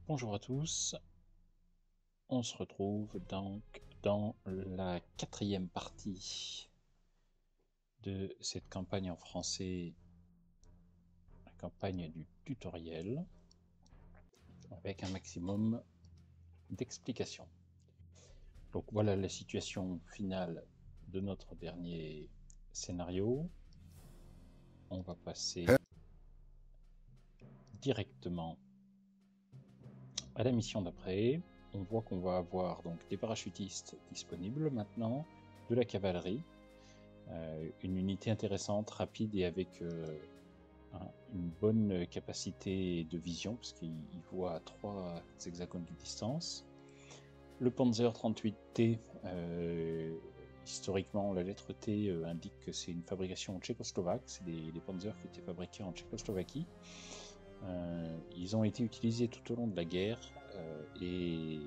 Bonjour à tous, on se retrouve donc dans la quatrième partie de cette campagne en français, la campagne du tutoriel, avec un maximum d'explications. Donc voilà la situation finale de notre dernier scénario. On va passer directement à la mission d'après. On voit qu'on va avoir donc des parachutistes disponibles maintenant, de la cavalerie, une unité intéressante, rapide et avec une bonne capacité de vision, parce qu'il voit à 3 hexagones de distance. Le Panzer 38T, historiquement, la lettre T indique que c'est une fabrication tchécoslovaque, c'est des Panzers qui étaient fabriqués en Tchécoslovaquie. Ils ont été utilisés tout au long de la guerre et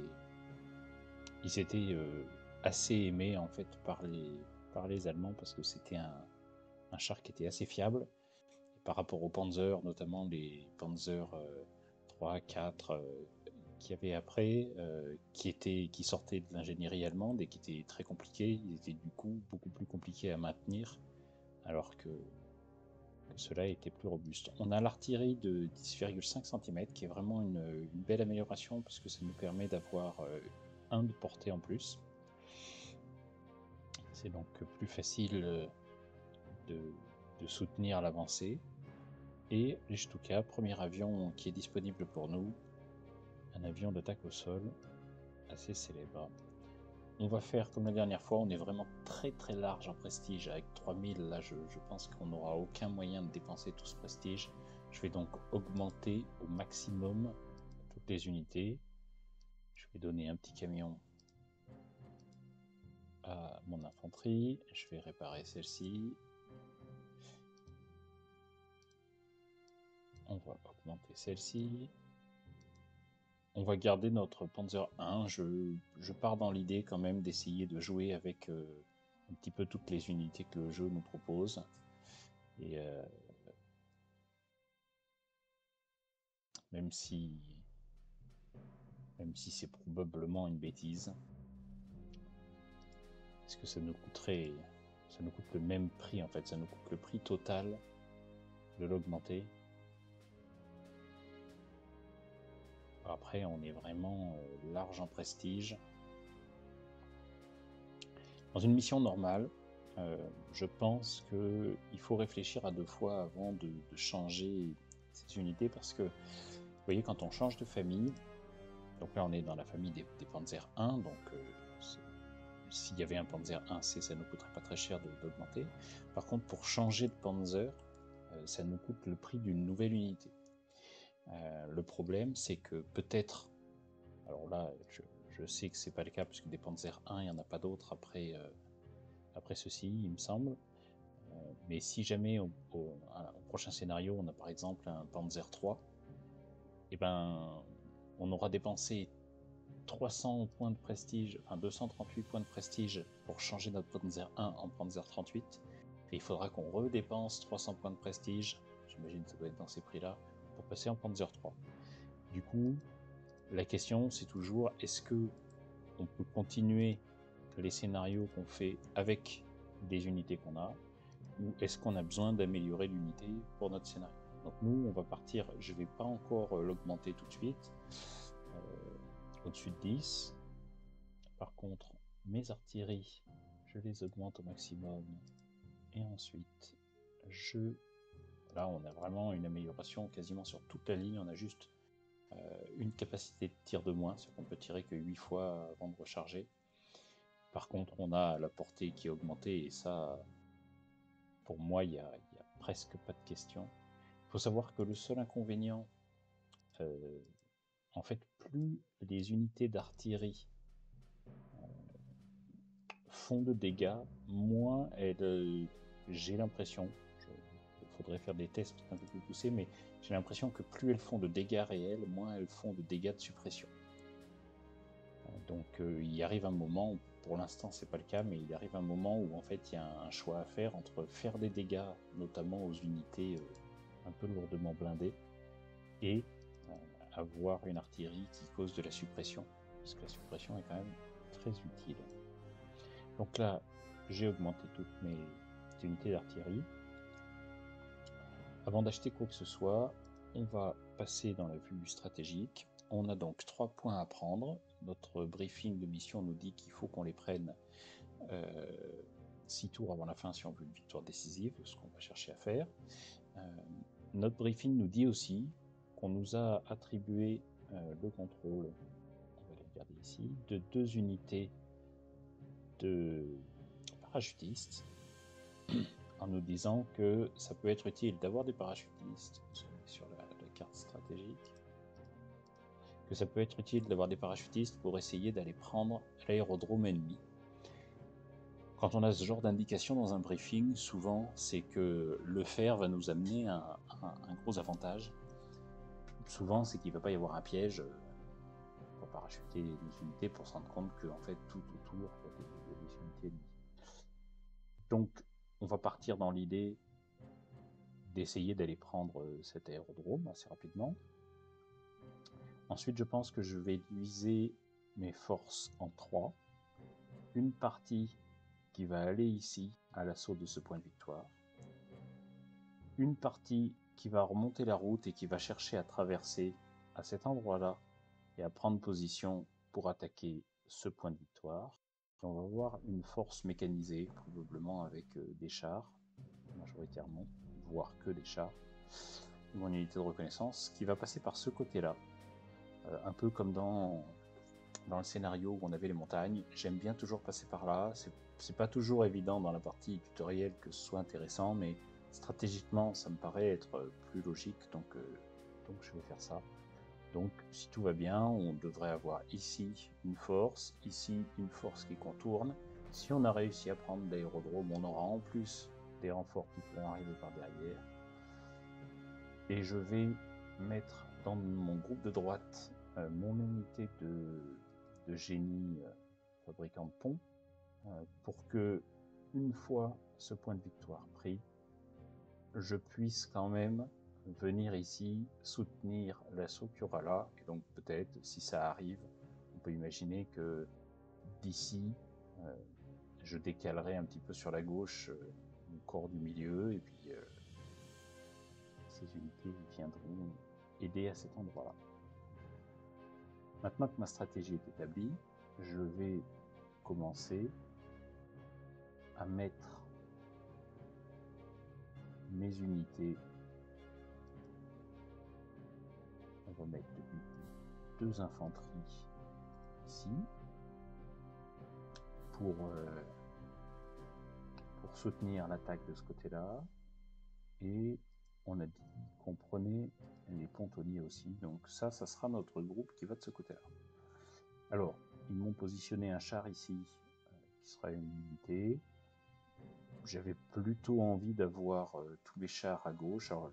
ils étaient assez aimés en fait par les Allemands parce que c'était un char qui était assez fiable par rapport aux Panzer, notamment les Panzer 3, 4 qu'il y avait après, qui sortaient de l'ingénierie allemande et qui étaient très compliqués. Ils étaient du coup beaucoup plus compliqués à maintenir, alors que cela était plus robuste. On a l'artillerie de 10,5 cm qui est vraiment une belle amélioration parce que ça nous permet d'avoir un de portée en plus. C'est donc plus facile de soutenir l'avancée. Et les Stuka, premier avion qui est disponible pour nous, un avion d'attaque au sol assez célèbre. On va faire comme la dernière fois, on est vraiment très très large en prestige avec 3000. Là, je pense qu'on n'aura aucun moyen de dépenser tout ce prestige. Je vais donc augmenter au maximum toutes les unités. Je vais donner un petit camion à mon infanterie. Je vais réparer celle-ci. On va augmenter celle-ci. On va garder notre Panzer 1. Je pars dans l'idée quand même d'essayer de jouer avec un petit peu toutes les unités que le jeu nous propose. Et même si c'est probablement une bêtise, parce que ça nous coûte le même prix en fait, ça nous coûte le prix total de l'augmenter. Après, on est vraiment large en prestige. Dans une mission normale, je pense qu'il faut réfléchir à 2 fois avant de changer ces unités, parce que, vous voyez, quand on change de famille, donc là on est dans la famille des Panzer 1, donc s'il y avait un Panzer 1C, ça ne nous coûterait pas très cher d'augmenter. Par contre, pour changer de Panzer, ça nous coûte le prix d'une nouvelle unité. Le problème, c'est que peut-être, alors là, je sais que c'est pas le cas, puisque des Panzer 1, il n'y en a pas d'autres après ceci, il me semble. Mais si jamais au prochain scénario, on a par exemple un Panzer 3, et ben, on aura dépensé 300 points de prestige, enfin 238 points de prestige pour changer notre Panzer 1 en Panzer 38. Et il faudra qu'on redépense 300 points de prestige, j'imagine que ça doit être dans ces prix-là, pour passer en Panzer 3. Du coup, la question c'est toujours, est-ce que on peut continuer les scénarios qu'on fait avec des unités qu'on a, ou est-ce qu'on a besoin d'améliorer l'unité pour notre scénario? Donc nous, on va partir, je ne vais pas encore l'augmenter tout de suite, au-dessus de 10. Par contre, mes artilleries, je les augmente au maximum. Et ensuite, là, on a vraiment une amélioration quasiment sur toute la ligne. On a juste une capacité de tir de moins, c'est qu'on peut tirer que 8 fois avant de recharger. Par contre, on a la portée qui est augmentée, et ça, pour moi, il y a presque pas de question. Il faut savoir que le seul inconvénient, en fait, plus les unités d'artillerie font de dégâts, moins j'ai l'impression, il faudrait faire des tests un peu plus poussés, mais j'ai l'impression que plus elles font de dégâts réels, moins elles font de dégâts de suppression. Donc il arrive un moment, pour l'instant c'est pas le cas, mais il arrive un moment où en fait il y a un choix à faire entre faire des dégâts, notamment aux unités un peu lourdement blindées, et avoir une artillerie qui cause de la suppression, parce que la suppression est quand même très utile. Donc là, j'ai augmenté toutes mes unités d'artillerie. Avant d'acheter quoi que ce soit, on va passer dans la vue stratégique. On a donc 3 points à prendre. Notre briefing de mission nous dit qu'il faut qu'on les prenne 6 tours avant la fin si on veut une victoire décisive, ce qu'on va chercher à faire. Notre briefing nous dit aussi qu'on nous a attribué le contrôle, on va les regarder ici, de 2 unités de parachutistes, en nous disant que ça peut être utile d'avoir des parachutistes sur la carte stratégique, que ça peut être utile d'avoir des parachutistes pour essayer d'aller prendre l'aérodrome ennemi. Quand on a ce genre d'indication dans un briefing, souvent c'est que le faire va nous amener un gros avantage. Souvent c'est qu'il ne va pas y avoir un piège pour parachuter les unités pour se rendre compte que en fait tout autour il y a des unités ennemies. Donc on va partir dans l'idée d'essayer d'aller prendre cet aérodrome assez rapidement. Ensuite je pense que je vais diviser mes forces en 3. Une partie qui va aller ici à l'assaut de ce point de victoire. Une partie qui va remonter la route et qui va chercher à traverser à cet endroit-là et à prendre position pour attaquer ce point de victoire. Et on va voir une force mécanisée, probablement avec des chars, majoritairement, voire que des chars, mon unité de reconnaissance, qui va passer par ce côté-là. Un peu comme dans le scénario où on avait les montagnes. J'aime bien toujours passer par là. C'est pas toujours évident dans la partie tutoriel que ce soit intéressant, mais stratégiquement ça me paraît être plus logique, donc je vais faire ça. Donc si tout va bien, on devrait avoir ici une force qui contourne. Si on a réussi à prendre l'aérodrome, on aura en plus des renforts qui pourront arriver par derrière. Et je vais mettre dans mon groupe de droite mon unité de génie fabricant de ponts pour que, une fois ce point de victoire pris, je puisse quand même venir ici soutenir l'assaut qu'il y aura là. Et donc peut-être, si ça arrive, on peut imaginer que d'ici, je décalerai un petit peu sur la gauche mon corps du milieu, et puis ces unités viendront aider à cet endroit-là. Maintenant que ma stratégie est établie, je vais commencer à mettre mes unités. On va mettre 2 infanteries ici pour soutenir l'attaque de ce côté-là. Et on a dit qu'on prenait les pontonniers aussi, donc ça sera notre groupe qui va de ce côté-là. Alors, ils m'ont positionné un char ici, qui sera une unité. J'avais plutôt envie d'avoir tous les chars à gauche. Alors,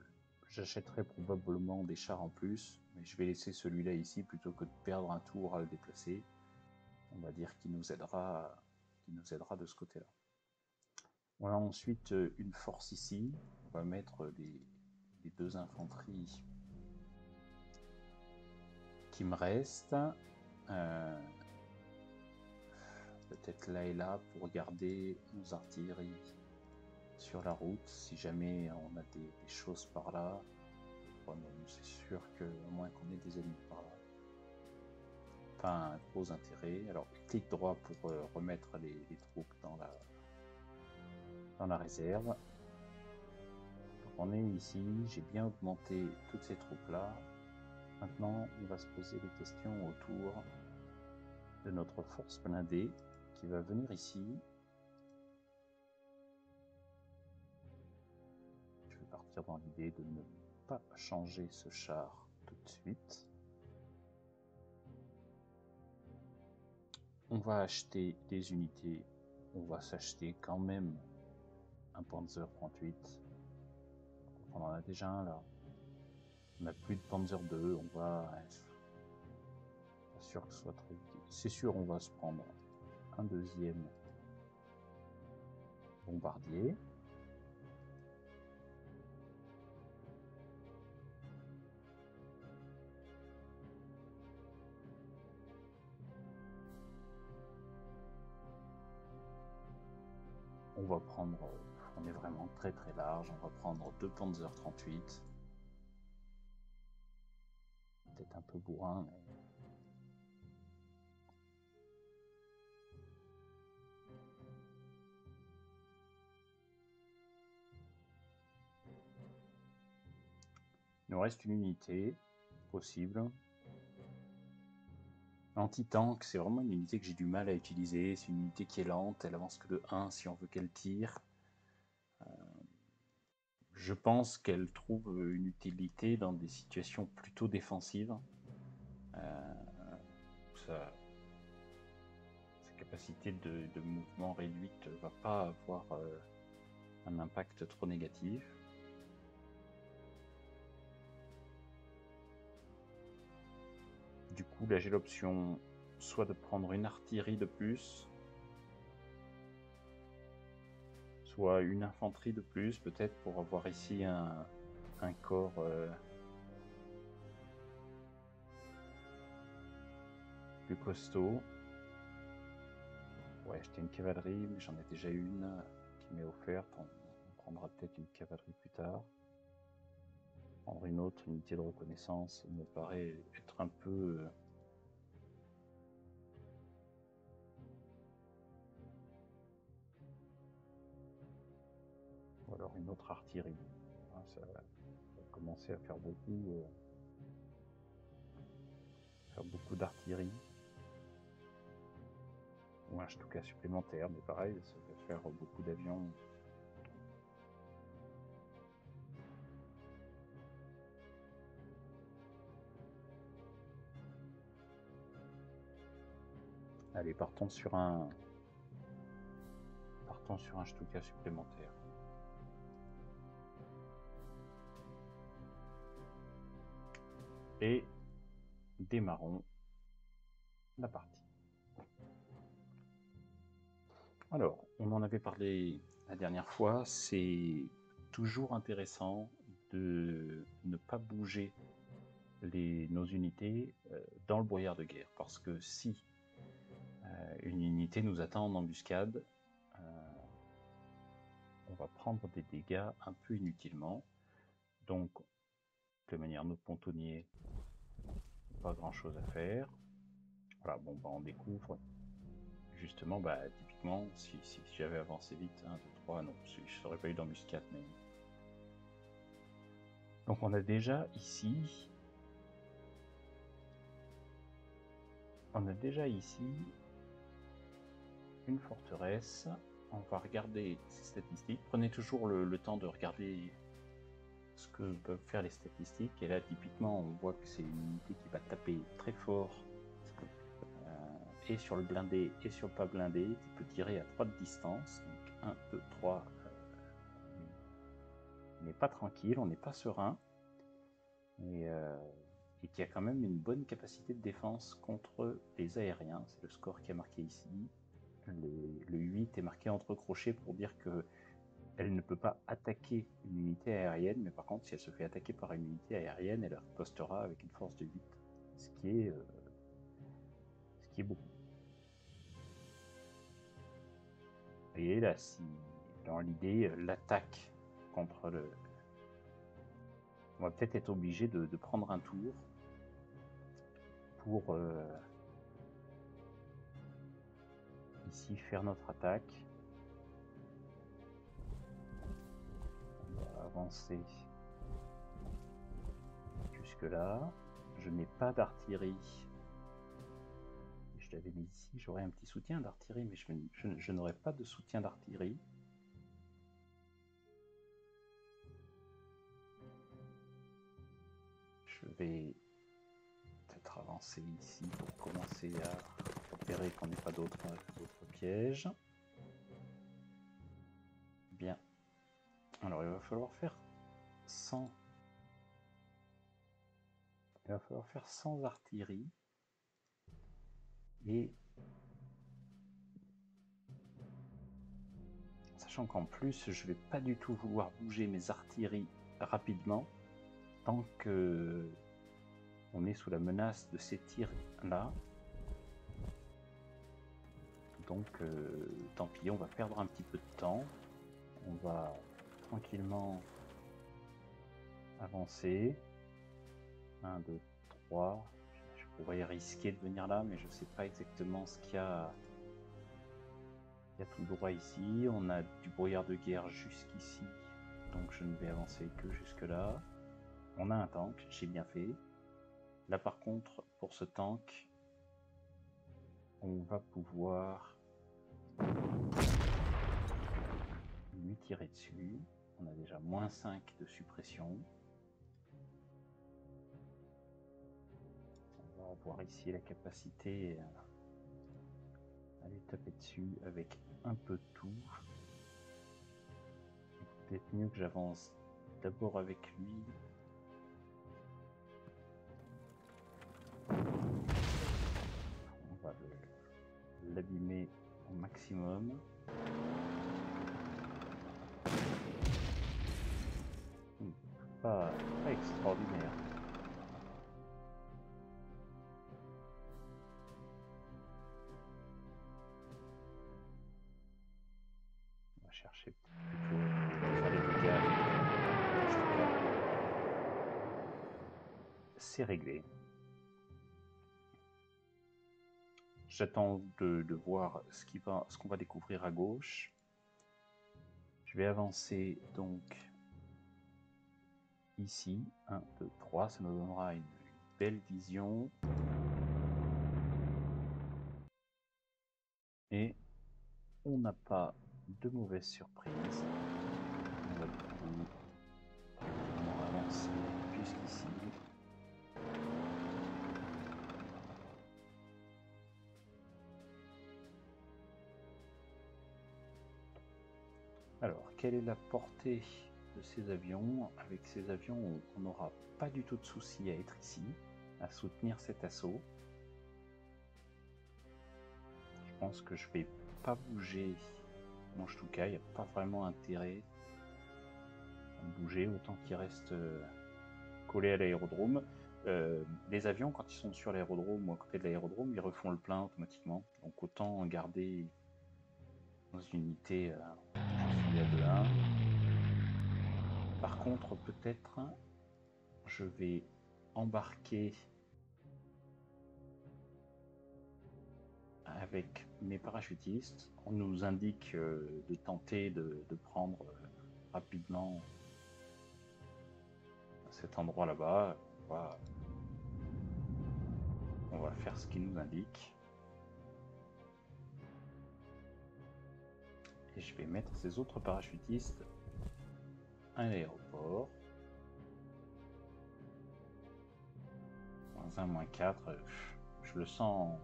j'achèterai probablement des chars en plus, mais je vais laisser celui-là ici plutôt que de perdre un tour à le déplacer. On va dire qu'il nous aidera de ce côté-là. On a ensuite une force ici. On va mettre les 2 infanteries qui me restent. Peut-être là et là pour garder nos artilleries sur la route si jamais on a des choses par là. Bon, c'est sûr qu'à moins qu'on ait des ennemis par là. Pas un gros intérêt. Alors clic droit pour remettre les troupes dans la réserve. Donc, on est ici, j'ai bien augmenté toutes ces troupes là. Maintenant on va se poser des questions autour de notre force blindée qui va venir ici. Je vais partir dans l'idée de ne pas changer ce char tout de suite. On va acheter des unités, on va s'acheter quand même un Panzer 38. On en a déjà un là. On n'a plus de Panzer 2, on va... Pas sûr que ce soit très utile. C'est sûr, on va se prendre un deuxième bombardier. On va prendre, on est vraiment très très large, on va prendre 2 Panzer 38. Peut-être un peu bourrin, mais... Il nous reste une unité possible. Anti-tank, c'est vraiment une unité que j'ai du mal à utiliser. C'est une unité qui est lente, elle avance que de 1 si on veut qu'elle tire. Je pense qu'elle trouve une utilité dans des situations plutôt défensives. Sa capacité de mouvement réduite ne va pas avoir un impact trop négatif. Du coup, là j'ai l'option soit de prendre une artillerie de plus, soit une infanterie de plus, peut-être pour avoir ici un corps plus costaud. Ouais, acheter une cavalerie, mais j'en ai déjà une qui m'est offerte. On prendra peut-être une cavalerie plus tard. Prendre une autre unité de reconnaissance me paraît être un peu... Ou alors une autre artillerie. Ça va commencer à faire beaucoup d'artillerie. Ou un Stuka supplémentaire, mais pareil, ça va faire beaucoup d'avions. Allez, partons sur un Stuka supplémentaire. Et démarrons la partie. Alors, on en avait parlé la dernière fois, c'est toujours intéressant de ne pas bouger nos unités dans le brouillard de guerre, parce que si une unité nous attend en embuscade, on va prendre des dégâts un peu inutilement. Donc, de manière, nos pontonniers, pas grand chose à faire. Voilà, bon, on découvre justement, typiquement, si j'avais avancé vite, 1, 2, 3, non, je n'aurais pas eu d'embuscade, mais... Donc on a déjà ici une forteresse. On va regarder ses statistiques. Prenez toujours le temps de regarder ce que peuvent faire les statistiques. Et là, typiquement, on voit que c'est une unité qui va taper très fort et sur le blindé et sur le pas blindé, qui peut tirer à 3 de distance. Donc 1, 2, 3. On n'est pas tranquille, on n'est pas serein. Et qui a quand même une bonne capacité de défense contre les aériens. C'est le score qui est marqué ici. Le 8 est marqué entre crochets pour dire que elle ne peut pas attaquer une unité aérienne, mais par contre, si elle se fait attaquer par une unité aérienne, elle ripostera avec une force de 8, ce qui est beaucoup. Et là, si dans l'idée, l'attaque contre le... On va peut-être être obligé de prendre un tour pour ici faire notre attaque. On va avancer jusque là. Je n'ai pas d'artillerie. Je l'avais mis ici, j'aurais un petit soutien d'artillerie, mais je n'aurai pas de soutien d'artillerie. Je vais peut-être avancer ici pour commencer à repérer qu'on n'ait pas d'autres pièges. Bien. Alors il va falloir faire 100. Il va falloir faire 100 artillerie. Et sachant qu'en plus, je ne vais pas du tout vouloir bouger mes artilleries rapidement tant que on est sous la menace de ces tirs là. Donc tant pis, on va perdre un petit peu de temps. On va tranquillement avancer. 1, 2, 3. Je pourrais risquer de venir là, mais je ne sais pas exactement ce qu'il y a. Il y a tout droit ici. On a du brouillard de guerre jusqu'ici. Donc je ne vais avancer que jusque là. On a un tank, j'ai bien fait. Là par contre, pour ce tank, on va pouvoir lui tirer dessus. On a déjà -5 de suppression. On va avoir ici la capacité à lui taper dessus avec un peu de tout. Peut-être mieux que j'avance d'abord avec lui. On va l'abîmer au maximum. Pas extraordinaire. On va chercher plutôt faire les dégâts. C'est réglé. J'attends de voir ce qu'on va découvrir à gauche. Je vais avancer donc ici. 1, 2, 3. Ça nous donnera une belle vision. Et on n'a pas de mauvaise surprise. On va du coup avancer jusqu'ici. Alors, quelle est la portée de ces avions? Avec ces avions, on n'aura pas du tout de souci à être ici, à soutenir cet assaut. Je pense que je vais pas bouger mon Stuka, il n'y a pas vraiment intérêt à bouger, autant qu'il reste collé à l'aérodrome. Les avions, quand ils sont sur l'aérodrome ou à côté de l'aérodrome, ils refont le plein automatiquement. Donc autant garder nos unités à 2-1. Par contre, peut-être, je vais embarquer avec mes parachutistes. On nous indique de tenter de prendre rapidement cet endroit là-bas. On va faire ce qu'il nous indique. Et je vais mettre ces autres parachutistes à l'aéroport. -1, -4, je le sens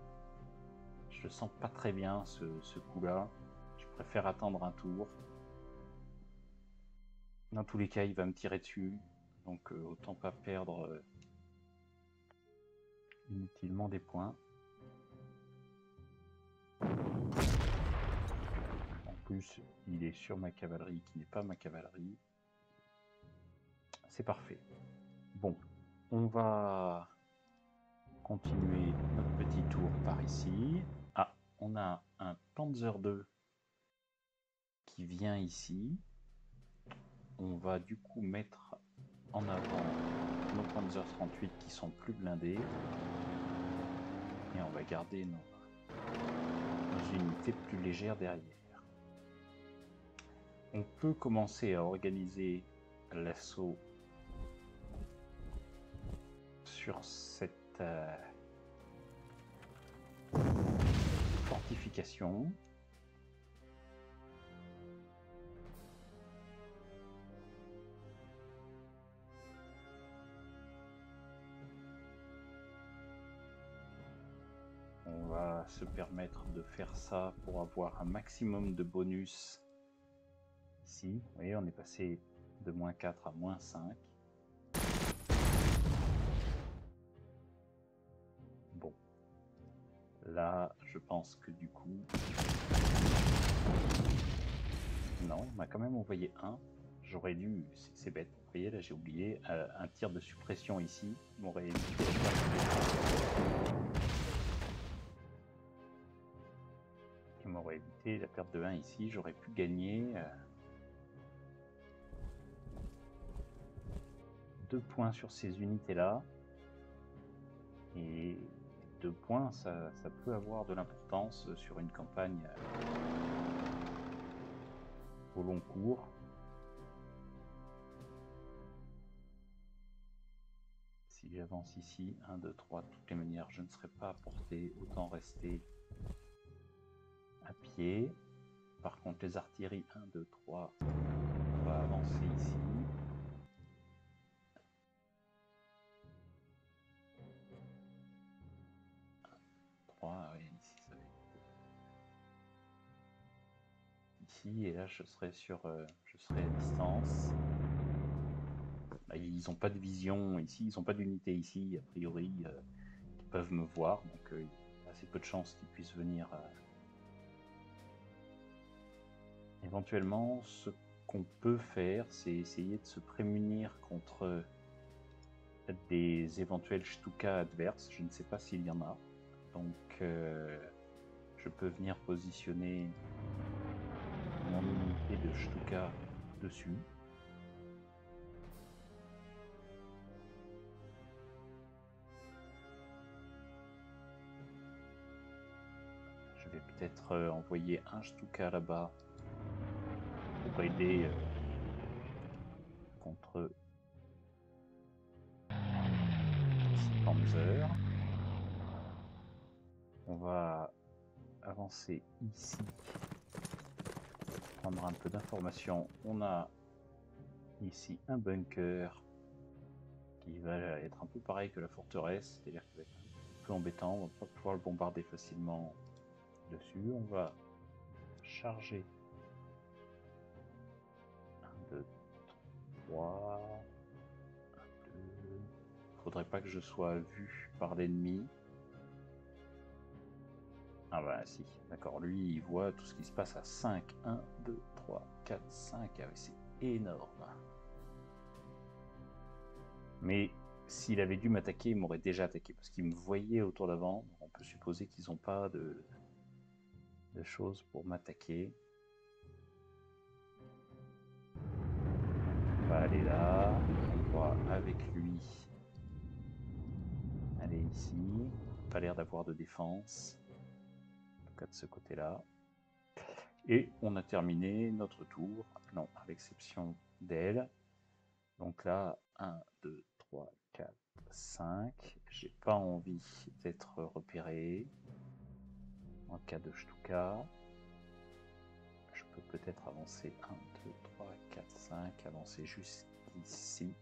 pas très bien ce coup-là. Je préfère attendre un tour. Dans tous les cas, il va me tirer dessus, donc autant pas perdre inutilement des points. En plus, il est sur ma cavalerie qui n'est pas ma cavalerie. C'est parfait. Bon, on va continuer notre petit tour par ici. Ah, on a un Panzer II qui vient ici. On va du coup mettre en avant nos Panzer 38 qui sont plus blindés. Et on va garder nos unités plus légères derrière. On peut commencer à organiser l'assaut sur cette fortification. On va se permettre de faire ça pour avoir un maximum de bonus. Ici, vous voyez, on est passé de -4 à -5. Bon. Là, je pense que du coup... Non, on m'a quand même envoyé un. J'aurais dû... C'est bête. Vous voyez, là, j'ai oublié. Un tir de suppression ici m'aurait évité m'aurait évité la perte de 1 ici, j'aurais pu gagner 2 points sur ces unités-là. Et 2 points, ça peut avoir de l'importance sur une campagne au long cours. Si j'avance ici, 1, 2, 3, de toutes les manières, je ne serai pas à portée, autant rester à pied. Par contre, les artilleries, 1, 2, 3, on va avancer ici. Oui, ici, ça va être... Ici, et là, je serai à distance. Là, ils n'ont pas de vision ici, ils n'ont pas d'unité ici, a priori, qui peuvent me voir, donc il y a assez peu de chances qu'ils puissent venir. Éventuellement, ce qu'on peut faire, c'est essayer de se prémunir contre des éventuels Stuka adverses. Je ne sais pas s'il y en a. Donc, je peux venir positionner mon unité de Stuka dessus. Je vais peut-être envoyer un Stuka là-bas pour aider contre ces Panzer. On va avancer ici, prendre un peu d'informations. On a ici un bunker qui va être un peu pareil que la forteresse, c'est-à-dire qu'il va être un peu embêtant, on va pas pouvoir le bombarder facilement dessus. On va charger 1, 2, 3, 1, 2. Faudrait pas que je sois vu par l'ennemi. Ah bah si, d'accord, lui il voit tout ce qui se passe à 5. 1, 2, 3, 4, 5, ah oui, c'est énorme. Mais s'il avait dû m'attaquer, il m'aurait déjà attaqué, parce qu'il me voyait autour d'avant. On peut supposer qu'ils n'ont pas de choses pour m'attaquer. On va aller là, on va avec lui aller ici. Pas l'air d'avoir de défense, en tout cas de ce côté-là. Et on a terminé notre tour, non, à l'exception d'elle. Donc là, 1, 2, 3, 4, 5. J'ai pas envie d'être repéré en cas de Stuka. Je peux peut-être avancer 1, 2, 3, 4, 5, avancer jusqu'ici.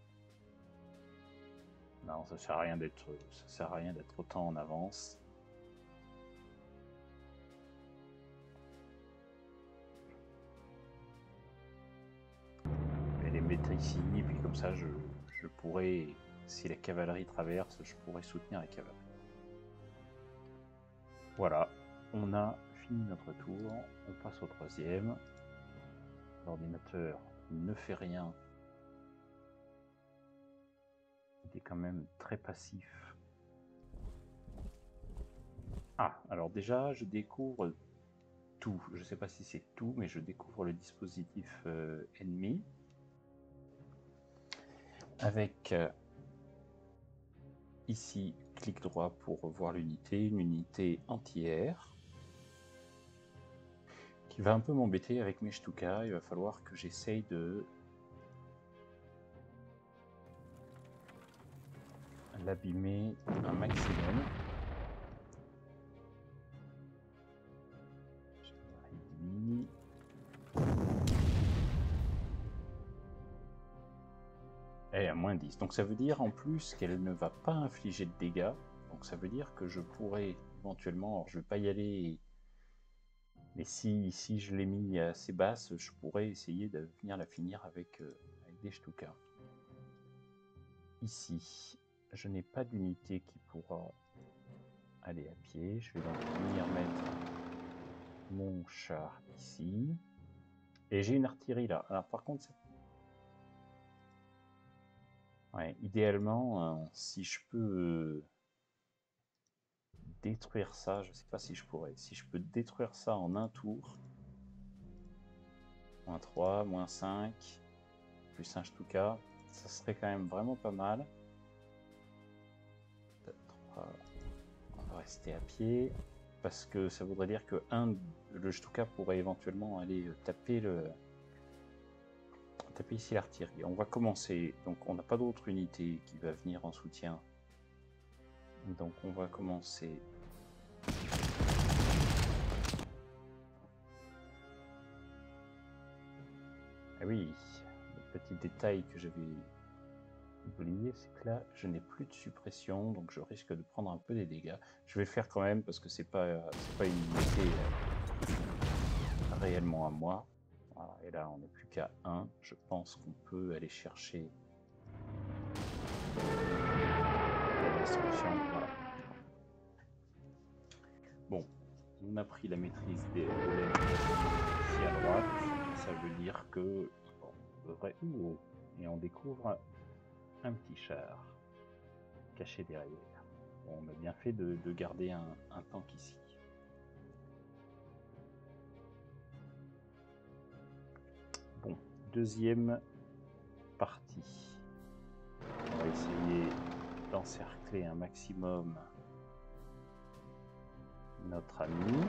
Non, ça sert à rien d'être autant en avance. Je vais les mettre ici, et puis comme ça, je pourrais, si la cavalerie traverse, je pourrais soutenir la cavalerie. Voilà, on a fini notre tour, on passe au troisième. L'ordinateur ne fait rien. Il est quand même très passif. Ah, alors déjà, je découvre tout. Je ne sais pas si c'est tout, mais je découvre le dispositif ennemi. Avec ici, clic droit pour voir l'unité, une unité anti-air. Qui va un peu m'embêter avec mes Stuka. Il va falloir que j'essaye de l'abîmer un maximum. Elle est à moins 10. Donc ça veut dire en plus qu'elle ne va pas infliger de dégâts. Donc ça veut dire que je pourrais éventuellement, alors je ne vais pas y aller, mais si je l'ai mis assez basse, je pourrais essayer de venir la finir avec des Stuka. Ici, je n'ai pas d'unité qui pourra aller à pied. Je vais donc venir mettre mon char ici. Et j'ai une artillerie là. Alors par contre, ouais, idéalement, si je peux détruire ça, je sais pas si je pourrais. Si je peux détruire ça en un tour. Moins 3, moins 5, plus 1 Stuka, ça serait quand même vraiment pas mal. On va rester à pied, parce que ça voudrait dire que le Stuka pourrait éventuellement aller taper ici l'artillerie. On va commencer, donc on n'a pas d'autre unité qui va venir en soutien. Donc on va commencer. Ah oui, le petit détail que j'avais oublié, c'est que là, je n'ai plus de suppression, donc je risque de prendre un peu des dégâts. Je vais le faire quand même parce que c'est pas une unité réellement à moi. Voilà, et là, on n'est plus qu'à 1. Je pense qu'on peut aller chercher la destruction. Voilà. Bon, on a pris la maîtrise de l'aile ici à droite. Ça veut dire que bon, on devrait... et on découvre un petit char caché derrière. Bon, on a bien fait de garder un tank ici. Bon, deuxième partie. On va essayer d'encercler un maximum notre ami.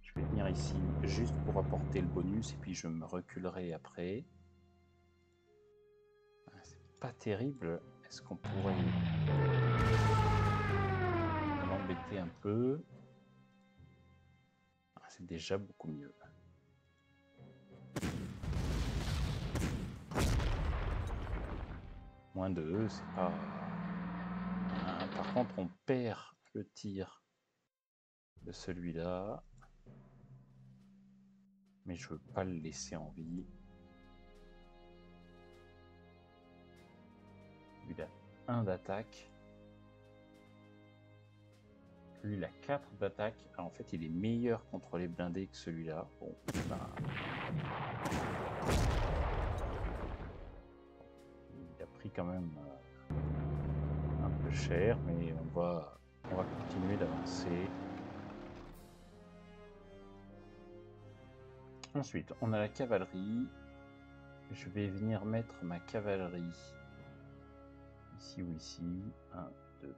Je vais venir ici juste pour apporter le bonus et puis je me reculerai après. C'est pas terrible. Est-ce qu'on pourrait l'embêter un peu? C'est déjà beaucoup mieux. Moins 2, c'est pas... Par contre, on perd le tir de celui-là. Mais je veux pas le laisser en vie. Lui, il a 1 d'attaque. Lui, il a 4 d'attaque. En fait, il est meilleur contre les blindés que celui-là. Bon, ben... il a pris quand même un peu cher, mais on va continuer d'avancer. Ensuite, on a la cavalerie. Je vais venir mettre ma cavalerie ici ou ici. 1, 2,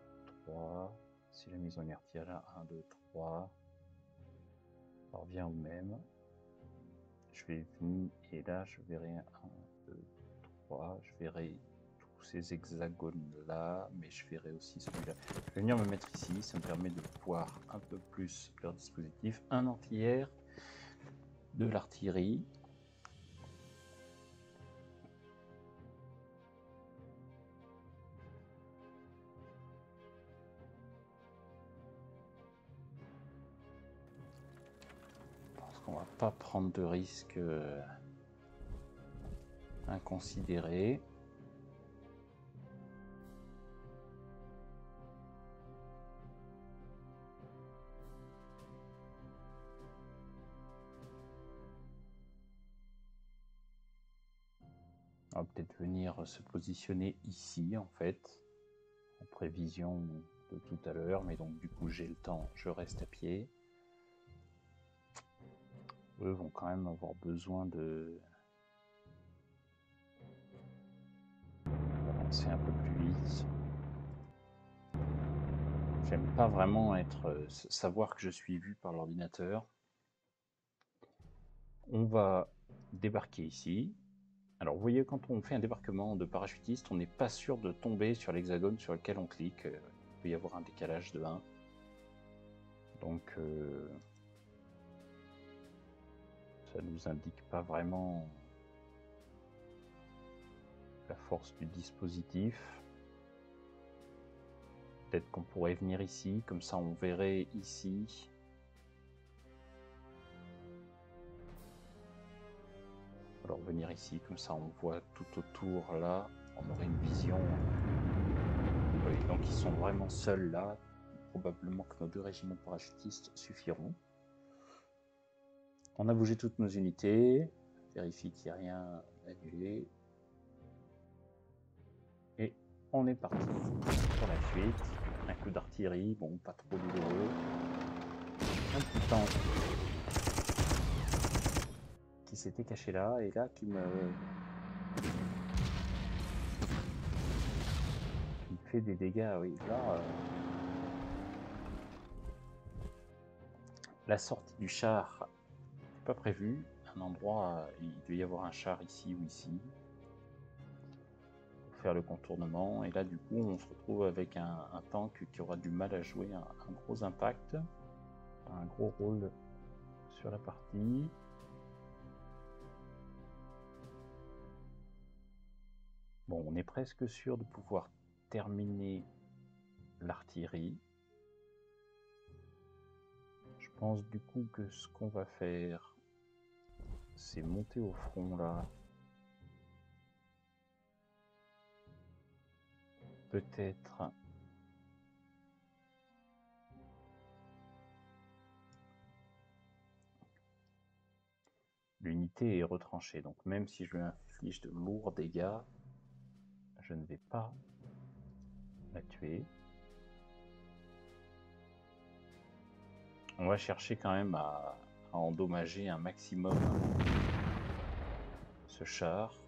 3. Si la mise en artillerie là, 1, 2, 3. Ça revient au même. Je vais venir, et là, je verrai 1, 2, 3. Je verrai tous ces hexagones-là, mais je verrai aussi celui-là. Je vais venir me mettre ici, ça me permet de voir un peu plus leur dispositif. Un anti-air, de l'artillerie. On va pas prendre de risques inconsidérés. On va peut-être venir se positionner ici en fait, en prévision de tout à l'heure, mais donc du coup j'ai le temps, je reste à pied. Eux vont quand même avoir besoin d'avancer un peu plus vite. J'aime pas vraiment savoir que je suis vu par l'ordinateur. On va débarquer ici. Alors vous voyez, quand on fait un débarquement de parachutiste, on n'est pas sûr de tomber sur l'hexagone sur lequel on clique. Il peut y avoir un décalage de 1. Donc ça ne nous indique pas vraiment la force du dispositif. Peut-être qu'on pourrait venir ici, comme ça on verrait ici. Alors venir ici, comme ça on voit tout autour là, on aurait une vision. Oui, donc ils sont vraiment seuls là. Probablement que nos 2 régiments parachutistes suffiront. On a bougé toutes nos unités, vérifie qu'il n'y a rien annulé. Et on est parti pour la suite. Un coup d'artillerie, bon, pas trop douloureux. Un petit tank qui s'était caché là, et là qui me fait des dégâts, oui. Là, la sortie du char n'est pas prévue. Un endroit, il doit y avoir un char ici ou ici pour faire le contournement. Et là, du coup, on se retrouve avec un tank qui aura du mal à jouer un gros impact, un gros rôle sur la partie. Bon, on est presque sûr de pouvoir terminer l'artillerie. Je pense du coup que ce qu'on va faire, c'est monter au front là. Peut-être l'unité est retranchée, donc même si je lui inflige de lourds dégâts, je ne vais pas la tuer. On va chercher quand même à endommager un maximum ce char.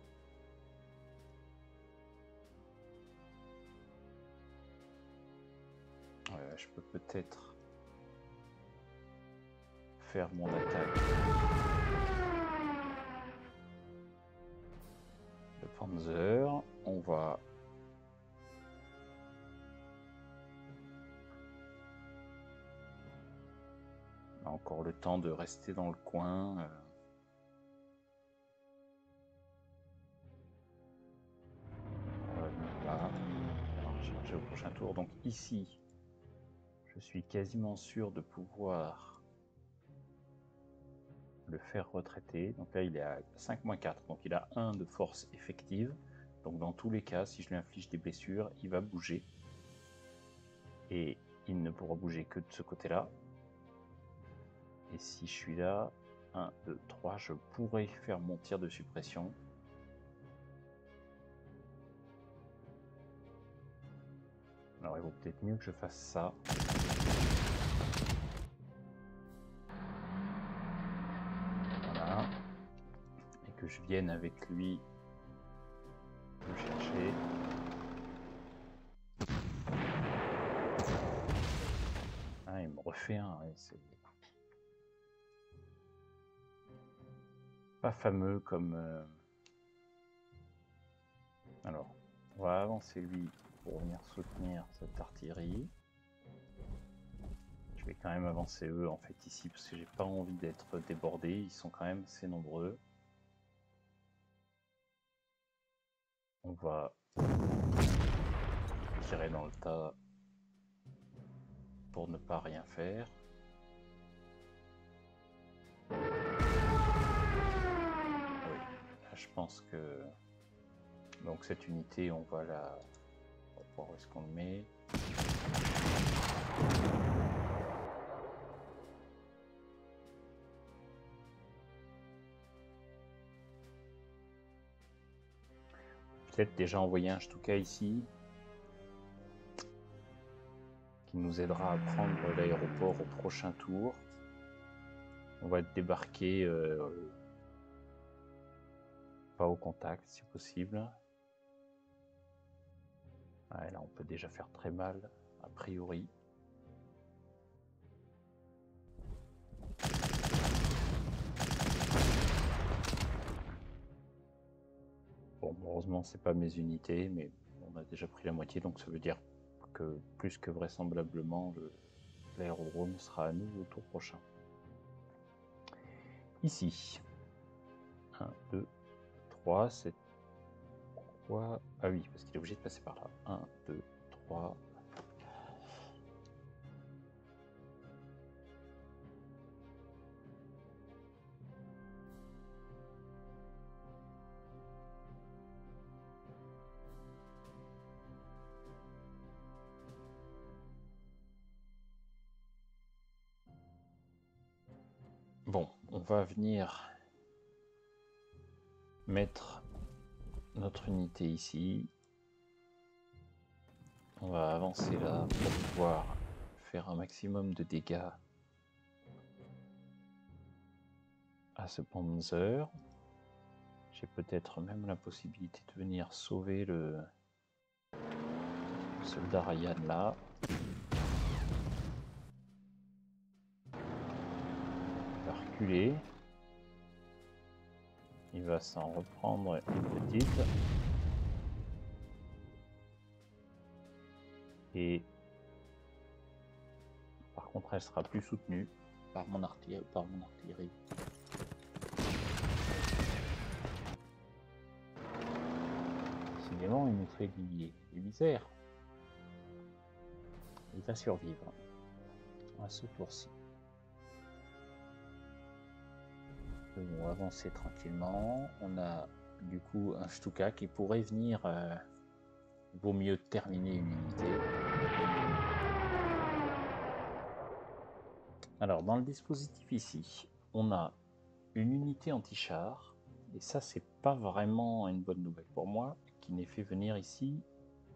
Je peux peut-être faire mon attaque de Panzer. On va encore le temps de rester dans le coin. On va venir là. On va charger au prochain tour. Donc ici, je suis quasiment sûr de pouvoir le faire retraiter. Donc là, il est à 5-4. Donc il a 1 de force effective. Donc dans tous les cas, si je lui inflige des blessures, il va bouger. Et il ne pourra bouger que de ce côté-là. Et si je suis là, 1, 2, 3, je pourrais faire mon tir de suppression. Alors il vaut peut-être mieux que je fasse ça. Voilà. Et que je vienne avec lui le chercher. Ah, il me refait un. Ouais, c'est pas fameux comme... Alors, on va avancer lui pour venir soutenir cette artillerie. Je vais quand même avancer eux en fait ici parce que j'ai pas envie d'être débordé. Ils sont quand même assez nombreux. On va tirer dans le tas pour ne pas rien faire. Oui, là je pense que donc cette unité on va la... On va voir où est-ce qu'on le met. Peut-être déjà envoyer un Stuka ici qui nous aidera à prendre l'aéroport au prochain tour. On va débarquer pas au contact si possible. Ouais, là on peut déjà faire très mal a priori. Bon, heureusement c'est pas mes unités, mais on a déjà pris la moitié, donc ça veut dire que plus que vraisemblablement l'aérodrome sera à nous au tour prochain. Ici. 1, 2, 3, c'est quoi? Ah oui, parce qu'il est obligé de passer par là. 1, 2, 3. Bon, on va venir mettre notre unité ici. On va avancer là pour pouvoir faire un maximum de dégâts à ce Panzer. J'ai peut-être même la possibilité de venir sauver le soldat Ryan là. Il va reculer. Il va s'en reprendre une petite. Et par contre, elle sera plus soutenue par mon artillerie. Décidément, il nous fait du misère. Il va survivre à ce tour-ci. On va avancer tranquillement. On a du coup un Stuka qui pourrait venir. Il vaut mieux terminer une unité. Alors, dans le dispositif ici, on a une unité anti-char. Et ça, c'est pas vraiment une bonne nouvelle pour moi, qui n'ait fait venir ici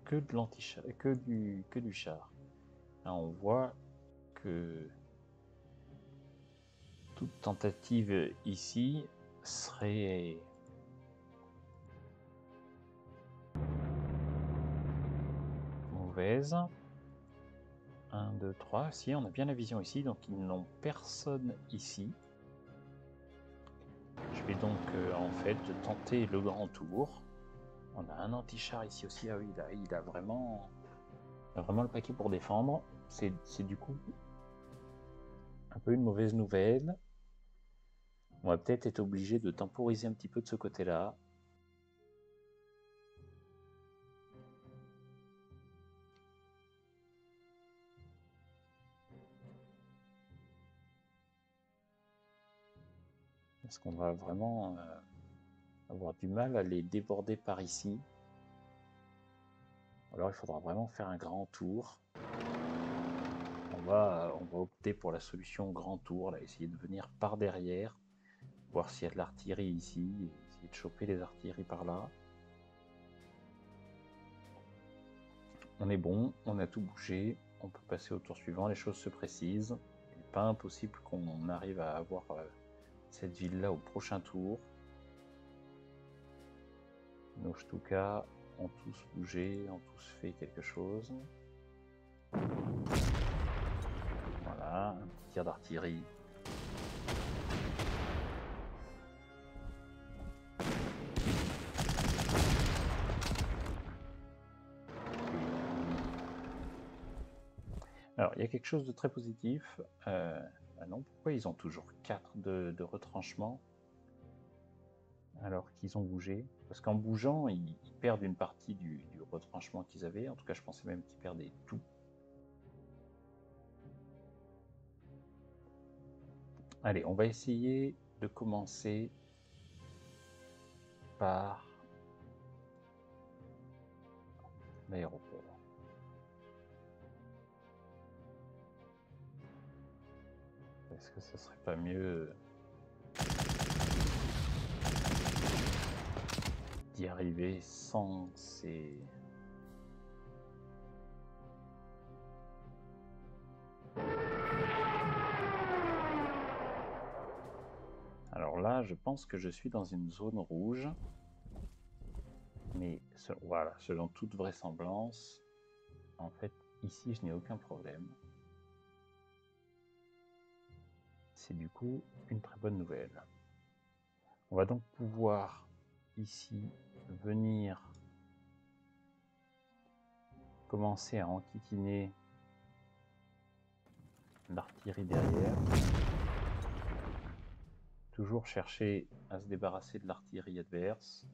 que de l'anti-char, que du char. Là, on voit que toute tentative ici serait mauvaise. 1, 2, 3. Si, on a bien la vision ici, donc ils n'ont personne ici. Je vais donc en fait tenter le grand tour. On a un anti-char ici aussi. Ah oui, il a vraiment le paquet pour défendre. C'est du coup un peu une mauvaise nouvelle. On va peut-être être obligé de temporiser un petit peu de ce côté-là. Parce qu'on va vraiment avoir du mal à les déborder par ici. Alors il faudra vraiment faire un grand tour. On va opter pour la solution grand tour, là, essayer de venir par derrière, voir s'il y a de l'artillerie ici, et essayer de choper les artilleries par là. On est bon, on a tout bougé, on peut passer au tour suivant, les choses se précisent. Il n'est pas impossible qu'on arrive à avoir cette ville-là au prochain tour. Nos Stuka ont tous bougé, ont tous fait quelque chose. Voilà, un petit tir d'artillerie. Alors, il y a quelque chose de très positif. Ah non, pourquoi ils ont toujours 4 de retranchement alors qu'ils ont bougé? Parce qu'en bougeant, ils perdent une partie du retranchement qu'ils avaient. En tout cas, je pensais même qu'ils perdaient tout. Allez, on va essayer de commencer par l'aéroport. Est-ce que ce serait pas mieux d'y arriver sans ces... Alors là, je pense que je suis dans une zone rouge. Mais voilà, selon toute vraisemblance, en fait, ici, je n'ai aucun problème. C'est du coup une très bonne nouvelle. On va donc pouvoir ici venir commencer à enquiquiner l'artillerie derrière. Toujours chercher à se débarrasser de l'artillerie adverse.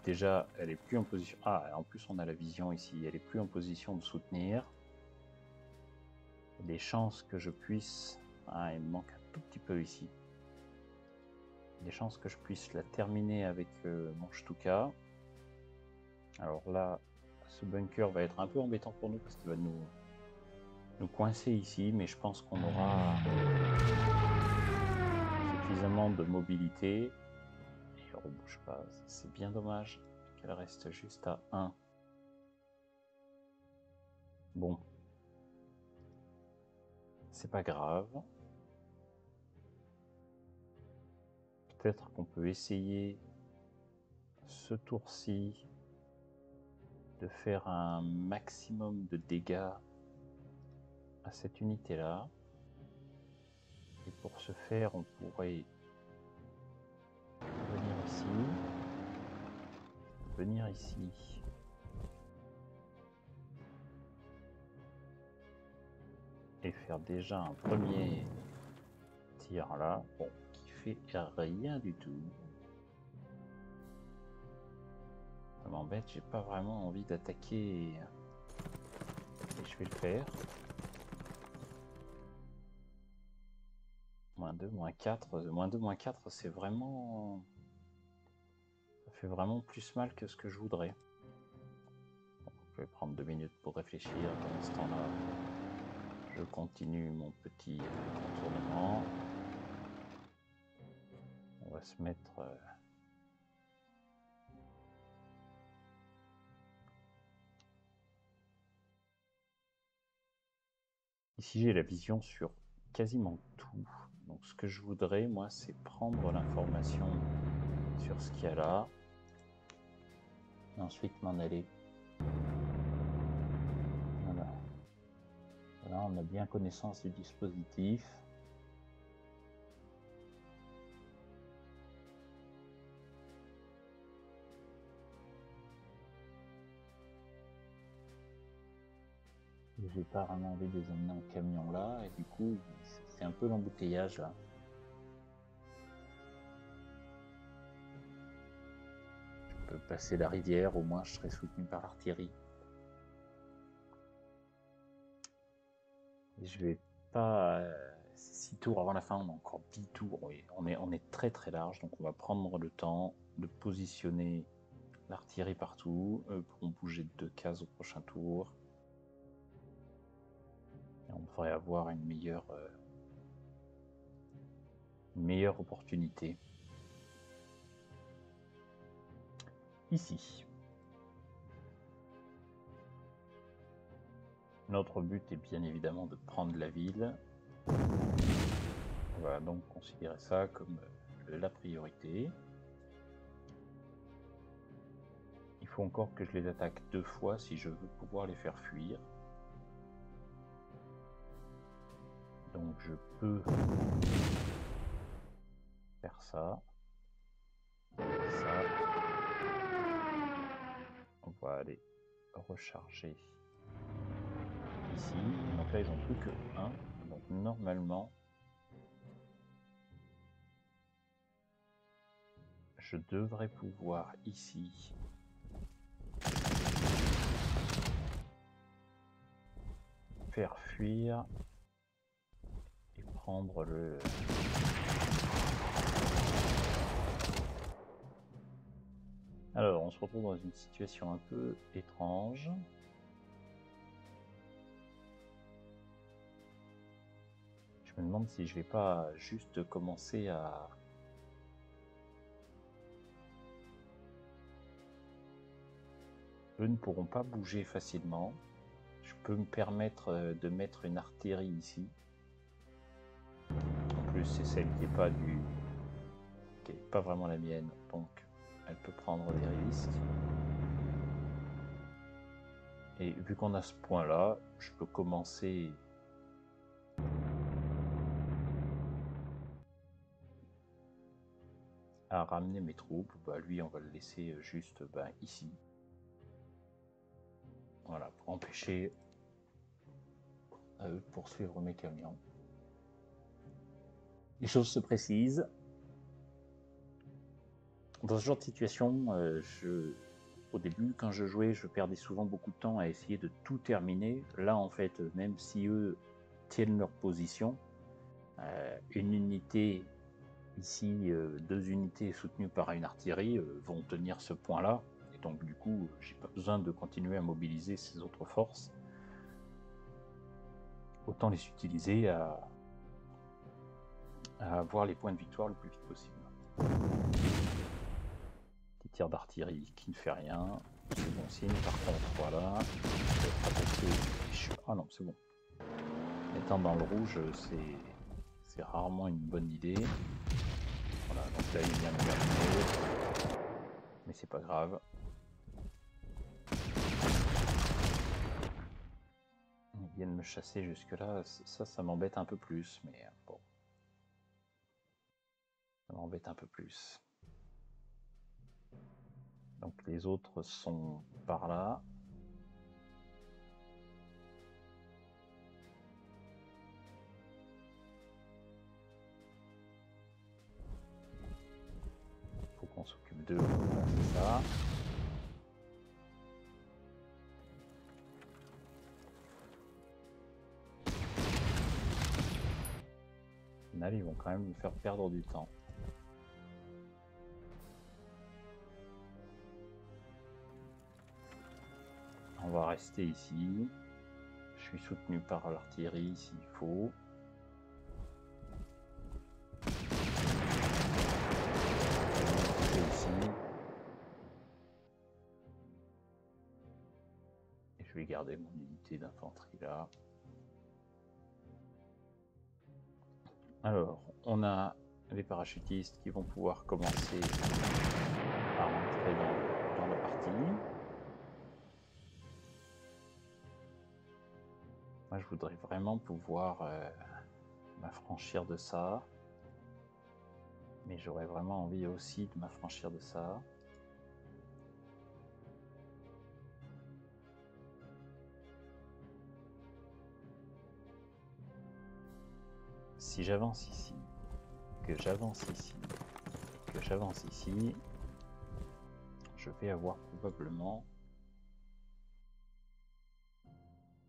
Déjà, elle est plus en position... Ah, en plus on a la vision ici. Elle est plus en position de soutenir. Il y a des chances que je puisse... Ah, il me manque un tout petit peu ici. Il y a des chances que je puisse la terminer avec mon Stuka. Alors là, ce bunker va être un peu embêtant pour nous parce qu'il va nous coincer ici, mais je pense qu'on aura suffisamment de mobilité rebouge pas. C'est bien dommage qu'elle reste juste à 1. Bon. C'est pas grave. Peut-être qu'on peut essayer ce tour-ci de faire un maximum de dégâts à cette unité-là. Et pour ce faire, on pourrait venir ici, et faire déjà un premier tir là, bon, qui fait rien du tout. Ça m'embête, j'ai pas vraiment envie d'attaquer, et je vais le faire. -2, -4, -2, -4, c'est vraiment... ça fait vraiment plus mal que ce que je voudrais. Bon, je vais prendre 2 minutes pour réfléchir. Pendant ce temps-là, je continue mon petit contournement. On va se mettre... Ici, j'ai la vision sur quasiment tout. Donc ce que je voudrais, moi, c'est prendre l'information sur ce qu'il y a là. Et ensuite m'en aller. Voilà. Là, on a bien connaissance du dispositif. J'ai pas vraiment envie de les emmener en camion là, et du coup, c'est un peu l'embouteillage là. Je peux passer la rivière, au moins je serai soutenu par l'artillerie. Je vais pas... 6 tours avant la fin, on a encore 10 tours, oui. On est très très large, donc on va prendre le temps de positionner l'artillerie partout. Eux pourront bouger de 2 cases au prochain tour. Et on devrait avoir une meilleure opportunité. Ici. Notre but est bien évidemment de prendre la ville. On va donc considérer ça comme la priorité. Il faut encore que je les attaque 2 fois si je veux pouvoir les faire fuir. Donc je peux faire ça. On va aller recharger ici. Donc là ils n'ont plus que 1. Donc normalement je devrais pouvoir ici faire fuir et prendre le... Alors, on se retrouve dans une situation un peu étrange. Je me demande si je vais pas juste commencer à... Eux ne pourront pas bouger facilement. Je peux me permettre de mettre une artillerie ici. En plus, c'est celle qui n'est pas vraiment la mienne, donc elle peut prendre des risques. Et vu qu'on a ce point-là, je peux commencer à ramener mes troupes. Bah, lui, on va le laisser juste ici. Voilà, pour empêcher à eux de poursuivre mes camions. Les choses se précisent. Dans ce genre de situation, au début, quand je jouais, je perdais souvent beaucoup de temps à essayer de tout terminer. Là, en fait, même si eux tiennent leur position, une unité ici, 2 unités soutenues par une artillerie vont tenir ce point-là. Et donc, du coup, j'ai pas besoin de continuer à mobiliser ces autres forces. Autant les utiliser à avoir les points de victoire le plus vite possible. tir d'artillerie qui ne fait rien. C'est bon signe. Par contre, voilà. Ah non, c'est bon. Étant dans le rouge, c'est rarement une bonne idée. Voilà, donc là il vient de me. Mais c'est pas grave. Ils viennent me chasser jusque là, ça m'embête un peu plus, mais bon. Ça m'embête un peu plus. Donc les autres sont par là. Faut qu'on s'occupe d'eux, c'est ça. Au final, ils vont quand même nous faire perdre du temps. On va rester ici. Je suis soutenu par l'artillerie s'il faut. Ici. Et je vais garder mon unité d'infanterie là. Alors, on a les parachutistes qui vont pouvoir commencer à rentrer dans la partie. Moi, je voudrais vraiment pouvoir m'affranchir de ça. Mais j'aurais vraiment envie aussi de m'affranchir de ça. Si j'avance ici, que j'avance ici, que j'avance ici, je vais avoir probablement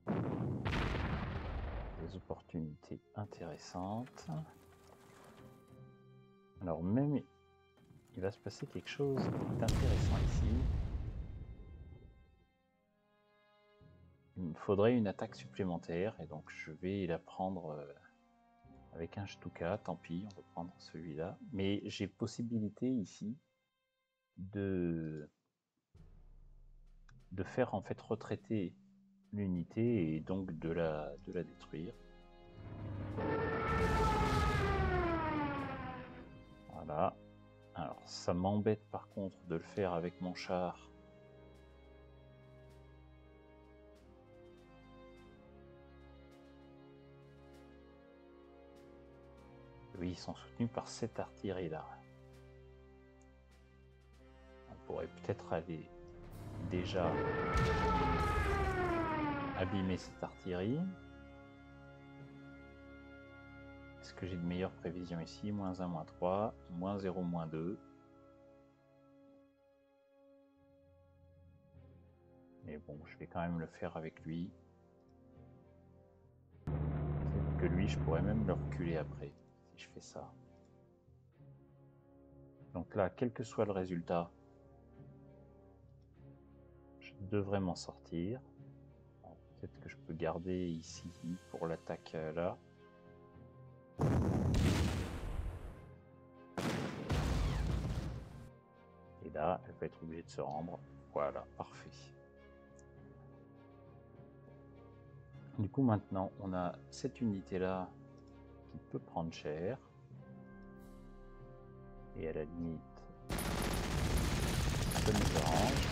des opportunités intéressantes. Alors même, il va se passer quelque chose d'intéressant ici. Il me faudrait une attaque supplémentaire et donc je vais la prendre avec un Stuka, tant pis, on va prendre celui-là. Mais j'ai possibilité ici de faire en fait retraiter l'unité et donc de la détruire. Voilà. Alors ça m'embête par contre de le faire avec mon char. Oui, ils sont soutenus par cette artillerie là. On pourrait peut-être aller déjà abîmer cette artillerie. Est-ce que j'ai de meilleures prévisions ici? Moins 1, moins 3, moins 0, moins 2. Mais bon, je vais quand même le faire avec lui. Peut-être que lui, je pourrais même le reculer après, si je fais ça. Donc là, quel que soit le résultat, je devrais m'en sortir. Peut-être que je peux garder ici pour l'attaque là. Et là, elle va être obligée de se rendre. Voilà, parfait. Du coup, maintenant, on a cette unité-là qui peut prendre cher. Et à la limite, ça nous arrange.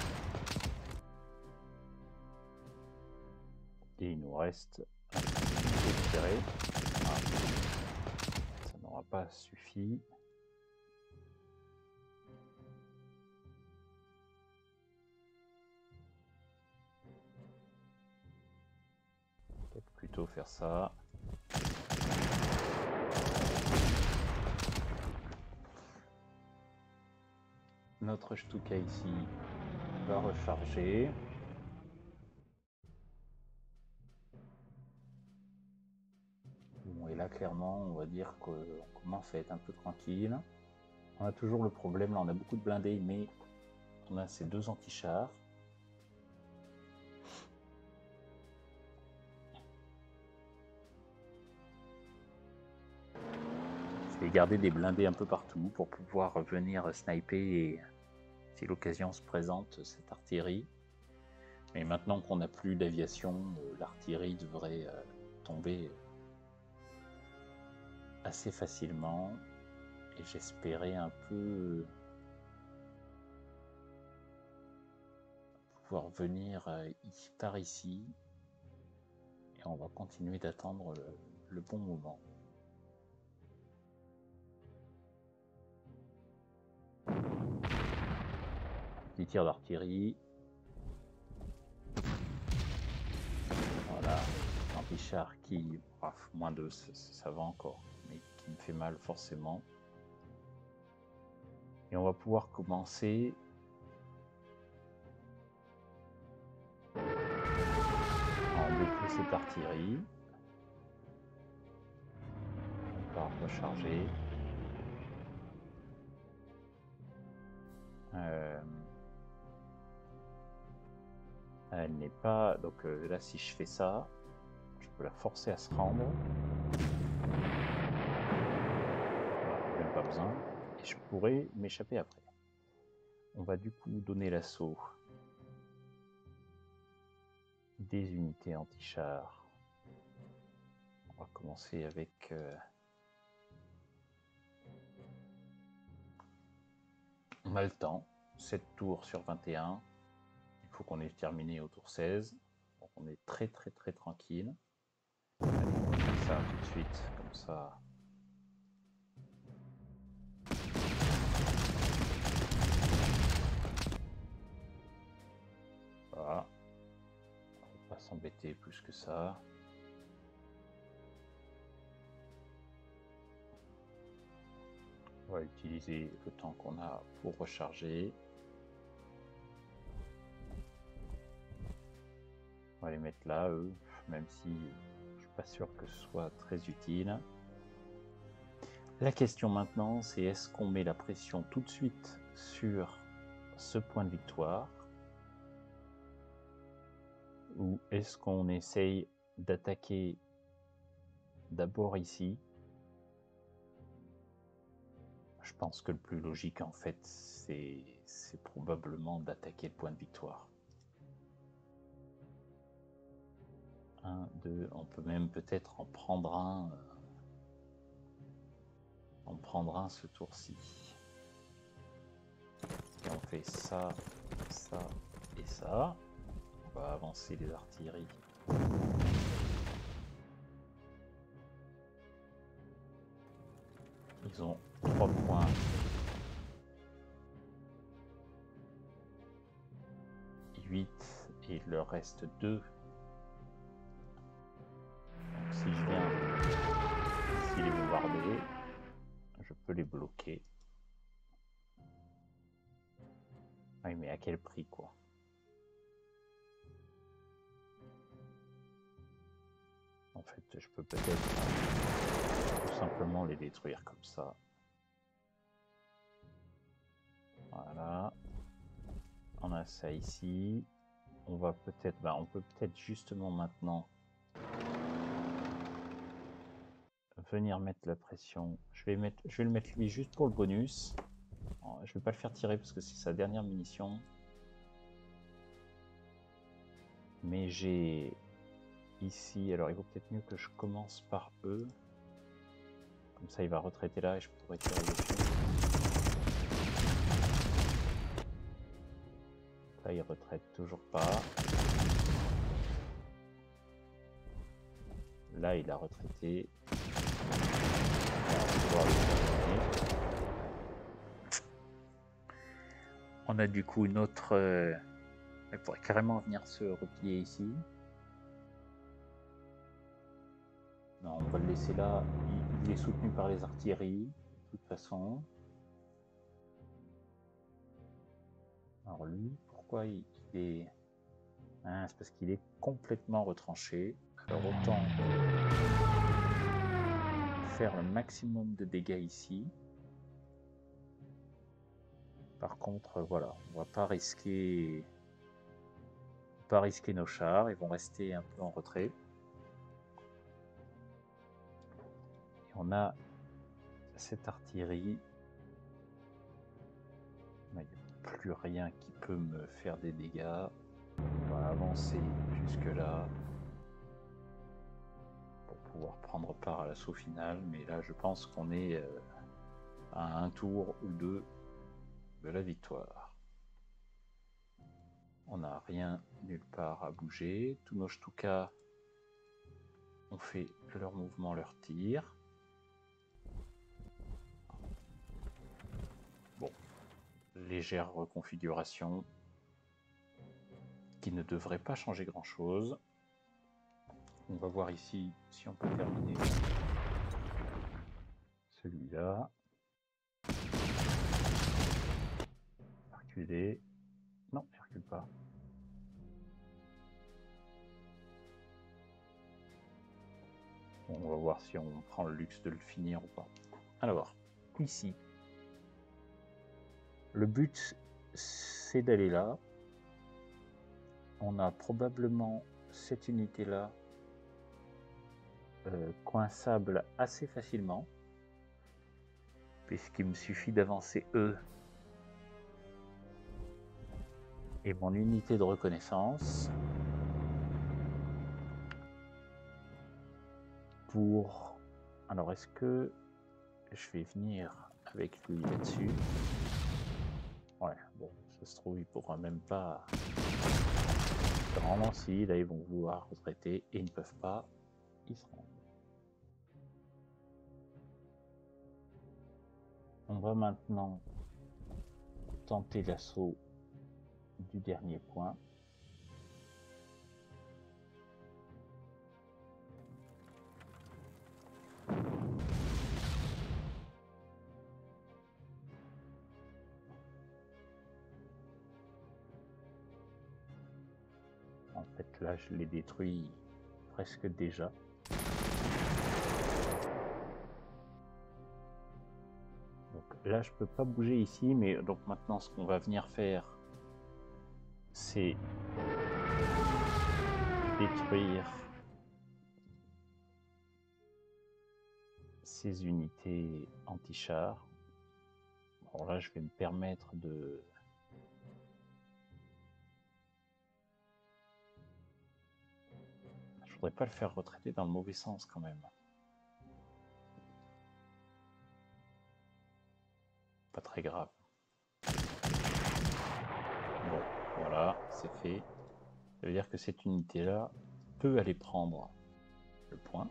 Et il nous reste un petit peu tiré. Ah, ça n'aura pas suffi. Peut-être plutôt faire ça. Notre Stuka ici va recharger. Bon, et là, clairement, on va dire qu'on commence à être un peu tranquille. On a toujours le problème, là, on a beaucoup de blindés, mais on a ces deux anti-chars. Je vais garder des blindés un peu partout pour pouvoir venir sniper si l'occasion se présente, cette artillerie. Mais maintenant qu'on n'a plus d'aviation, l'artillerie devrait tomber assez facilement. Et j'espérais un peu pouvoir venir par ici. Et on va continuer d'attendre le bon moment. Petit tir d'artillerie. Voilà, un Pichard qui, moins 2, ça va encore, mais qui me fait mal forcément. Et on va pouvoir commencer à embêter cette artillerie. On va recharger. Elle n'est pas... Donc là, si je fais ça, je peux la forcer à se rendre. Voilà, même pas besoin. Et je pourrais m'échapper après. On va du coup donner l'assaut des unités anti-chars. On va commencer avec... on a le temps. 7 tours sur 21. Il faut qu'on ait terminé au tour 16. Donc on est très tranquille. Allez, on va faire ça tout de suite, comme ça. Voilà. On va pas s'embêter plus que ça. On va utiliser le temps qu'on a pour recharger. On va les mettre là, eux, même si je suis pas sûr que ce soit très utile. La question maintenant, c'est est-ce qu'on met la pression tout de suite sur ce point de victoire, ou est-ce qu'on essaye d'attaquer d'abord ici? Je pense que le plus logique en fait, c'est probablement d'attaquer le point de victoire. 1, 2, on peut même peut-être en prendre un. On prendra un ce tour-ci. Et on fait ça, ça et ça. On va avancer les artilleries. Ils ont 3 points. Et il leur reste 2. Donc si je viens ici les bombarder, je peux les bloquer. Oui, mais à quel prix, quoi? En fait, je peux peut-être tout simplement les détruire comme ça. Voilà. On a ça ici. On va peut-être... on peut peut-être justement maintenant venir mettre la pression. Je vais le mettre lui juste pour le bonus. Je vais pas le faire tirer parce que c'est sa dernière munition. Mais j'ai ici... Alors il vaut peut-être mieux que je commence par eux. Comme ça il va retraiter là et je pourrai tirer dessus. Là il retraite toujours pas. Là il a retraité. On a du coup une autre... elle pourrait carrément venir se replier ici. Non, on va le laisser là. Il est soutenu par les artilleries, de toute façon. Alors lui, pourquoi il est... Ah, c'est parce qu'il est complètement retranché. Alors autant faire le maximum de dégâts ici. Par contre, voilà, on va pas risquer nos chars. Ils vont rester un peu en retrait. Et on a cette artillerie. Il n'y a plus rien qui peut me faire des dégâts. On va avancer jusque là pour pouvoir prendre part à l'assaut final, mais là je pense qu'on est à un tour ou deux de la victoire. On n'a rien nulle part à bouger. Tous nos Shtuka ont fait leur mouvement, leur tir. Bon, légère reconfiguration qui ne devrait pas changer grand chose. On va voir ici si on peut terminer celui-là. Reculer. Non, il recule pas. Bon, on va voir si on prend le luxe de le finir ou pas. Alors, ici, le but c'est d'aller là. On a probablement cette unité-là coinçable assez facilement, puisqu'il me suffit d'avancer E et mon unité de reconnaissance pour... Alors, est-ce que je vais venir avec lui là-dessus? Ouais, bon, ça se trouve, il pourra même pas... Normalement, si, là, ils vont vouloir retraiter et ils ne peuvent pas, ils se rendent. On va maintenant tenter l'assaut du dernier point. En fait, là, je l'ai détruit presque déjà. Donc là, je peux pas bouger ici, mais donc maintenant, ce qu'on va venir faire, c'est détruire ces unités anti-chars. Bon, là, je vais me permettre de... Je voudrais pas le faire retraiter dans le mauvais sens quand même. Pas très grave. Bon, voilà, c'est fait. Ça veut dire que cette unité-là peut aller prendre le point.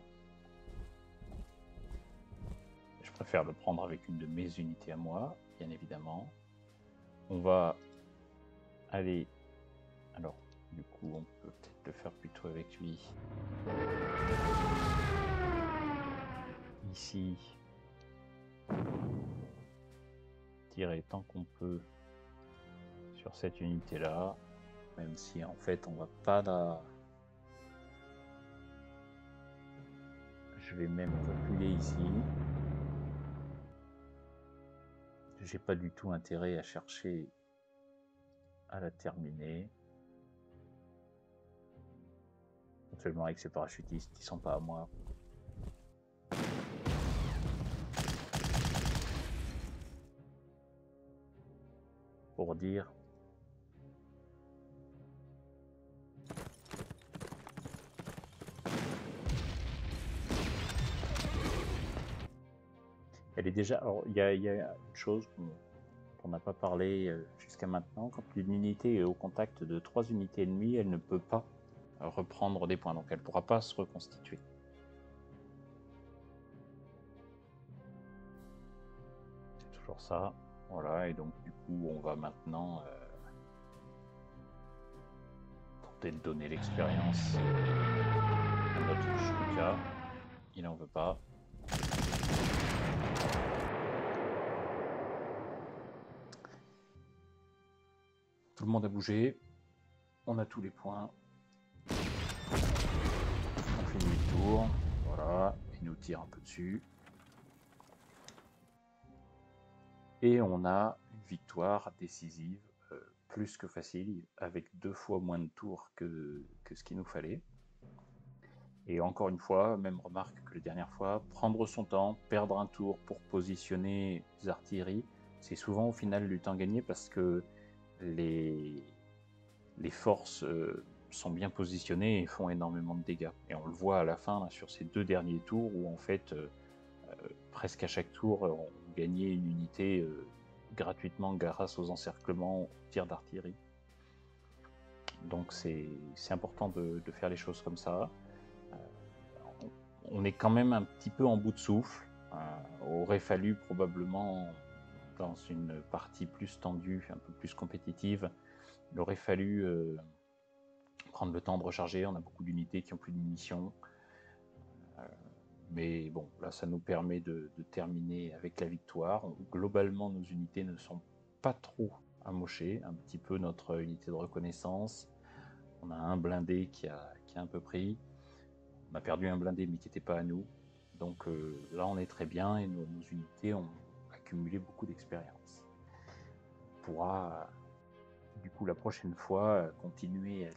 Je préfère le prendre avec une de mes unités à moi, bien évidemment. On va aller... Alors, du coup, on peut peut-être le faire plutôt avec lui. Ici. Tirer tant qu'on peut sur cette unité-là. Même si, en fait, on va pas la... Je vais même reculer ici. J'ai pas du tout intérêt à chercher à la terminer. Éventuellement avec ces parachutistes qui sont pas à moi. Pour dire... Elle est déjà... Alors, il y a une chose dont on n'a pas parlé jusqu'à maintenant. Quand une unité est au contact de 3 unités ennemies, elle ne peut pas reprendre des points. Donc elle ne pourra pas se reconstituer. C'est toujours ça. Voilà, et donc du coup, on va maintenant tenter de donner l'expérience à notre Shtuka. Il n'en veut pas. Tout le monde a bougé. On a tous les points. On fait demi-tour. Voilà, il nous tire un peu dessus. Et on a une victoire décisive, plus que facile, avec 2 fois moins de tours que ce qu'il nous fallait. Et encore une fois, même remarque que la dernière fois, prendre son temps, perdre un tour pour positionner les artilleries, c'est souvent au final du temps gagné parce que les, les forces sont bien positionnées et font énormément de dégâts. Et on le voit à la fin là, sur ces 2 derniers tours où en fait presque à chaque tour on gagnait une unité gratuitement grâce aux encerclements, aux tirs d'artillerie. Donc c'est important de faire les choses comme ça. On est quand même un petit peu en bout de souffle. Aurait fallu probablement, dans une partie plus tendue, un peu plus compétitive, il aurait fallu prendre le temps de recharger. On a beaucoup d'unités qui ont plus de munitions. Mais bon, là, ça nous permet de terminer avec la victoire. Globalement, nos unités ne sont pas trop amochées. Un petit peu notre unité de reconnaissance. On a un blindé qui a un peu pris. On a perdu un blindé, mais qui n'était pas à nous. Donc là, on est très bien et nos unités ont accumulé beaucoup d'expérience. On pourra, du coup, la prochaine fois, continuer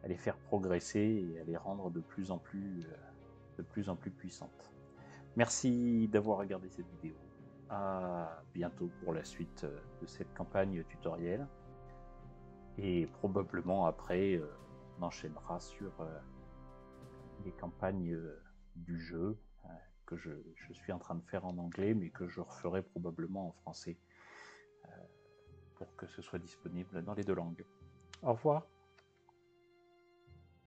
à les faire progresser et à les rendre de plus en plus puissantes. Merci d'avoir regardé cette vidéo. À bientôt pour la suite de cette campagne tutoriel. Et probablement après, on enchaînera sur les campagnes du jeu que je suis en train de faire en anglais, mais que je referai probablement en français pour que ce soit disponible dans les 2 langues. Au revoir.